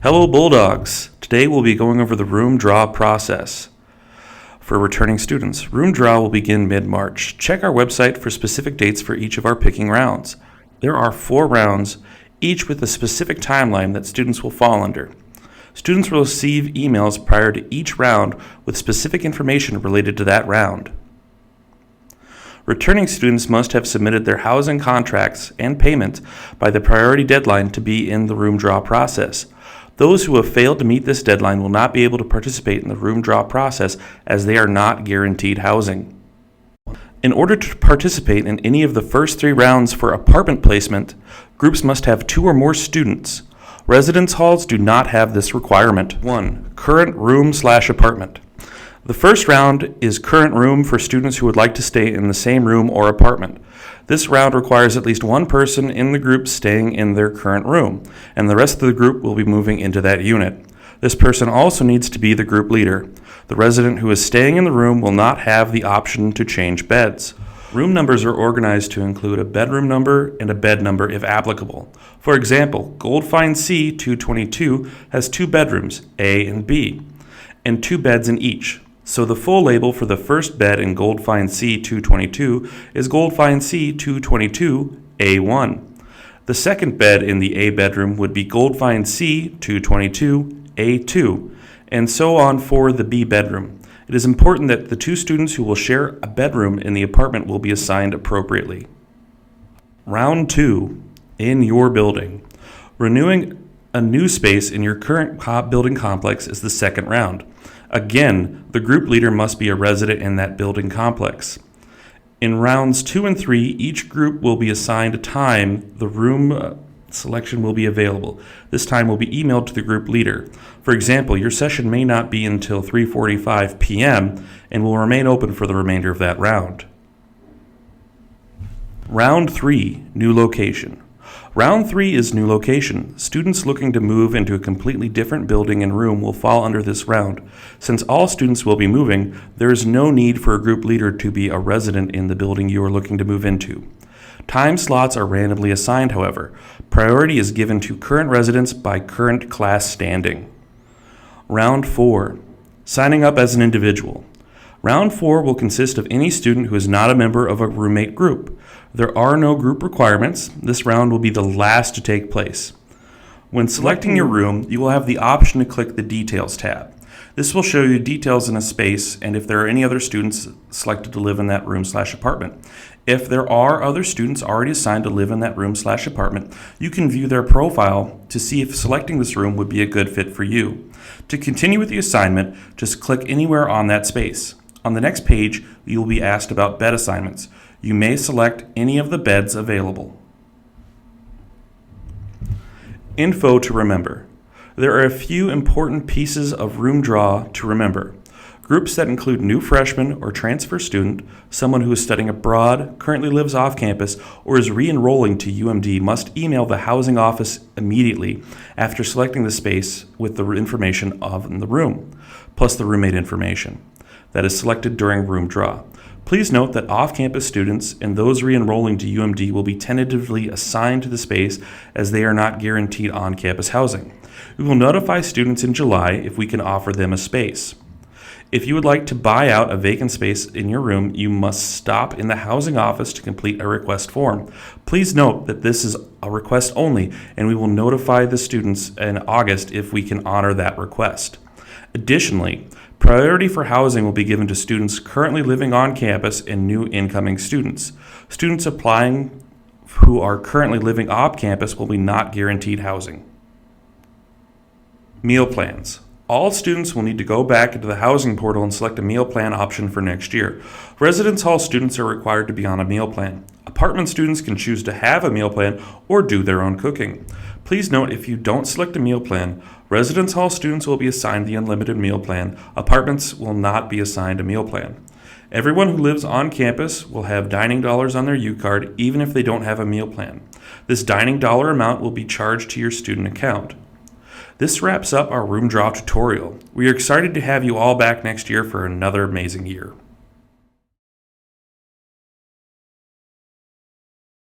Hello Bulldogs! Today we'll be going over the room draw process for returning students. Room draw will begin mid-March. Check our website for specific dates for each of our picking rounds. There are 4 rounds, each with a specific timeline that students will fall under. Students will receive emails prior to each round with specific information related to that round. Returning students must have submitted their housing contracts and payment by the priority deadline to be in the room draw process. Those who have failed to meet this deadline will not be able to participate in the room draw process as they are not guaranteed housing. In order to participate in any of the first 3 rounds for apartment placement, groups must have 2 or more students. Residence halls do not have this requirement. 1. Current room/apartment. The first round is current room for students who would like to stay in the same room or apartment. This round requires at least 1 person in the group staying in their current room, and the rest of the group will be moving into that unit. This person also needs to be the group leader. The resident who is staying in the room will not have the option to change beds. Room numbers are organized to include a bedroom number and a bed number if applicable. For example, Goldfine C 222 has 2 bedrooms, A and B, and 2 beds in each. So the full label for the first bed in Goldfine C 222 is Goldfine C 222 A1. The second bed in the A bedroom would be Goldfine C 222 A2, and so on for the B bedroom. It is important that the 2 students who will share a bedroom in the apartment will be assigned appropriately. Round 2, in your building. Renewing a new space in your current building complex is the second round. Again, the group leader must be a resident in that building complex. In rounds 2 and 3, each group will be assigned a time the room selection will be available. This time will be emailed to the group leader. For example, your session may not be until 3:45 p.m. and will remain open for the remainder of that round. Round 3, new location. Round 3 is new location. Students looking to move into a completely different building and room will fall under this round. Since all students will be moving, there is no need for a group leader to be a resident in the building you are looking to move into. Time slots are randomly assigned, however. Priority is given to current residents by current class standing. Round 4, signing up as an individual. Round 4 will consist of any student who is not a member of a roommate group. There are no group requirements. This round will be the last to take place. When selecting your room, you will have the option to click the Details tab. This will show you details in a space and if there are any other students selected to live in that room/apartment. If there are other students already assigned to live in that room/apartment, you can view their profile to see if selecting this room would be a good fit for you. To continue with the assignment, just click anywhere on that space. On the next page, you will be asked about bed assignments. You may select any of the beds available. Info to remember. There are a few important pieces of room draw to remember. Groups that include new freshmen or transfer student, someone who is studying abroad, currently lives off campus, or is re-enrolling to UMD must email the housing office immediately after selecting the space with the information in the room, plus the roommate information that is selected during room draw. Please note that off-campus students and those re-enrolling to UMD will be tentatively assigned to the space as they are not guaranteed on-campus housing. We will notify students in July if we can offer them a space. If you would like to buy out a vacant space in your room, you must stop in the housing office to complete a request form. Please note that this is a request only, and we will notify the students in August if we can honor that request. Additionally, priority for housing will be given to students currently living on campus and new incoming students. Students applying who are currently living off campus will be not guaranteed housing. Meal plans. All students will need to go back into the housing portal and select a meal plan option for next year. Residence hall students are required to be on a meal plan. Apartment students can choose to have a meal plan or do their own cooking. Please note if you don't select a meal plan, residence hall students will be assigned the unlimited meal plan. Apartments will not be assigned a meal plan. Everyone who lives on campus will have dining dollars on their U-card even if they don't have a meal plan. This dining dollar amount will be charged to your student account. This wraps up our room draw tutorial. We are excited to have you all back next year for another amazing year.